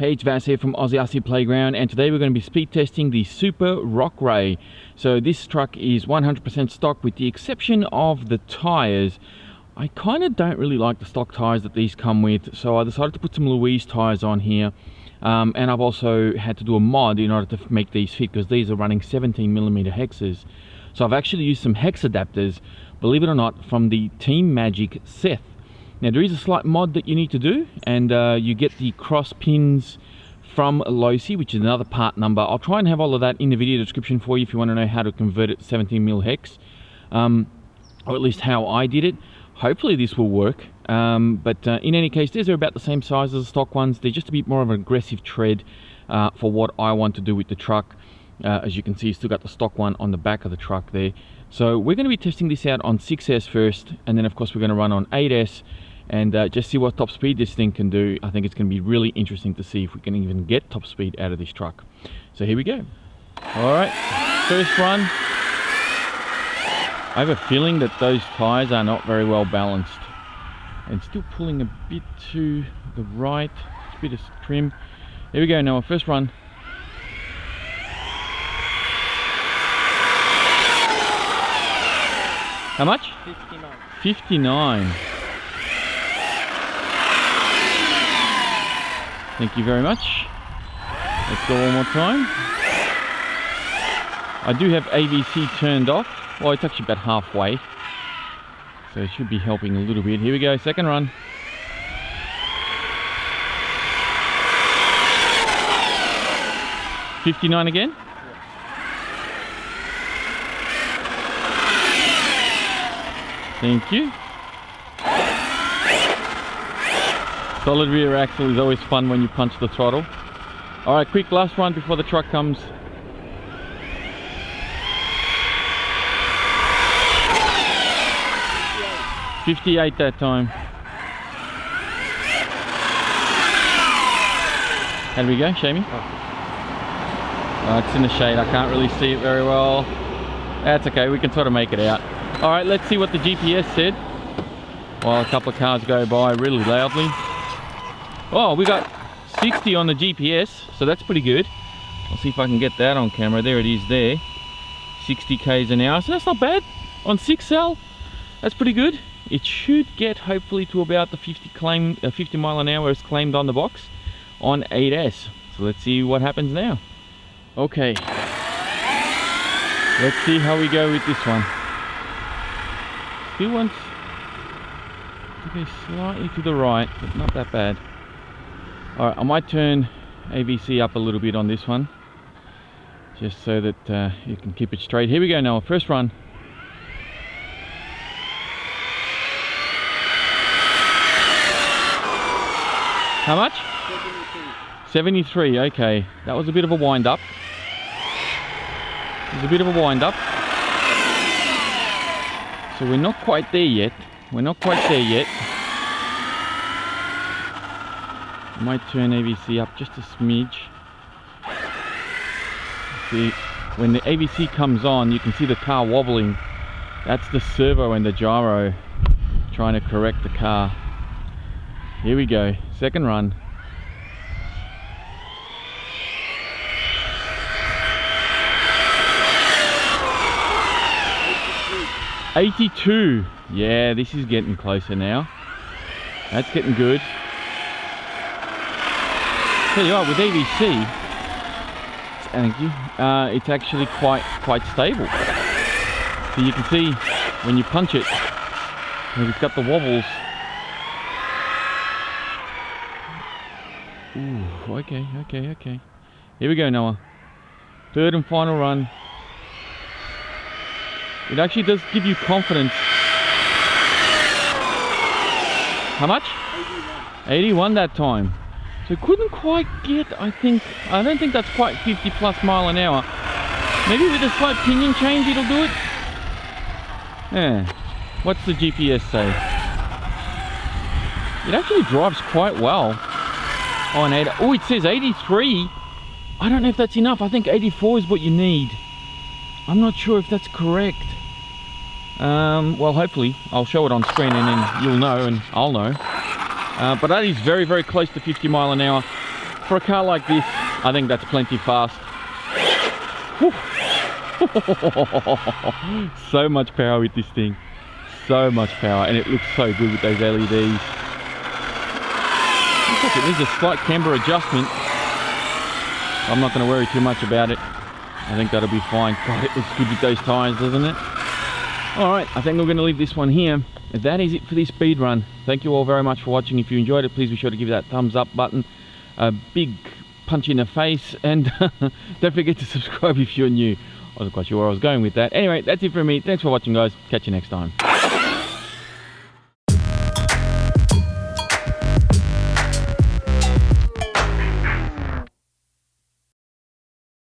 Hey, it's Vas here from Aussie RC Playground, and today we're going to be speed testing the Super Rock Ray. So this truck is 100% stock with the exception of the tyres. I kind of don't really like the stock tyres that these come with, so I decided to put some LOSI tyres on here. And I've also had to do a mod in order to make these fit, because these are running 17mm hexes. So I've actually used some hex adapters, believe it or not, from the Team Magic Seth. Now there is a slight mod that you need to do, and you get the cross pins from LOSI, which is another part number. I'll try and have all of that in the video description for you if you want to know how to convert it to 17mm hex, or at least how I did it. Hopefully this will work, but in any case, these are about the same size as the stock ones. They're just a bit more of an aggressive tread for what I want to do with the truck. As you can see, you still got the stock one on the back of the truck there. So we're going to be testing this out on 6S first, and then of course we're going to run on 8S and just see what top speed this thing can do. I think it's going to be really interesting to see if we can even get top speed out of this truck. So here we go. All right, first run. I have a feeling that those tyres are not very well balanced and still pulling a bit to the right, a bit of trim. Here we go, Noah, first run. How much? 59. 59. Thank you very much. Let's go one more time. I do have AVC turned off. Well, it's actually about halfway, so it should be helping a little bit. Here we go, second run. Yeah. 59 again? Yeah. Thank you. Solid rear axle is always fun when you punch the throttle. Alright, quick last run before the truck comes. Yeah. 58 that time. How do we go? Show me. It's in the shade, I can't really see it very well. That's okay, we can sort of make it out. Alright, let's see what the GPS said while a couple of cars go by really loudly. Oh, we got 60 on the GPS, so that's pretty good. I'll see if I can get that on camera. There it is there. 60 k's an hour, so that's not bad. On 6L, that's pretty good. It should get hopefully to about the 50 mile an hour as claimed on the box on 8S. So let's see what happens now. Okay. Let's see how we go with this one. Still wants to go slightly to the right, but not that bad. Alright, I might turn AVC up a little bit on this one, just so that you can keep it straight. Here we go now, first run. How much? 73. 73, okay. That was a bit of a wind up. It was a bit of a wind up. So we're not quite there yet. We're not quite there yet. I might turn AVC up just a smidge. See, when the AVC comes on, you can see the car wobbling. That's the servo and the gyro trying to correct the car. Here we go, second run. $82. Yeah, this is getting closer now. That's getting good. Tell you what, with AVC, thank you, it's actually quite stable. So you can see when you punch it, it's got the wobbles. Ooh, okay. Here we go, Noah. Third and final run. It actually does give you confidence. How much? 81. 81 that time. So couldn't quite get, I don't think that's quite 50 plus mile an hour. Maybe with a slight pinion change it'll do it. Yeah. What's the GPS say? It actually drives quite well on 8. Oh, it says 83. I don't know if that's enough. I think 84 is what you need. I'm not sure if that's correct. Well, hopefully I'll show it on screen and then you'll know and I'll know. But that is very, very close to 50 mile an hour. for a car like this, I think that's plenty fast. So much power with this thing. So much power, and it looks so good with those LEDs. Looks like it needs a slight camber adjustment. I'm not going to worry too much about it. I think that'll be fine. God, it looks good with those tyres, doesn't it? Alright, I think we're going to leave this one here. That is it for this speed run. Thank you all very much for watching. If you enjoyed it, please be sure to give that thumbs up button a big punch in the face, and don't forget to subscribe if you're new. I wasn't quite sure where I was going with that. Anyway, that's it from me. Thanks for watching, guys. Catch you next time.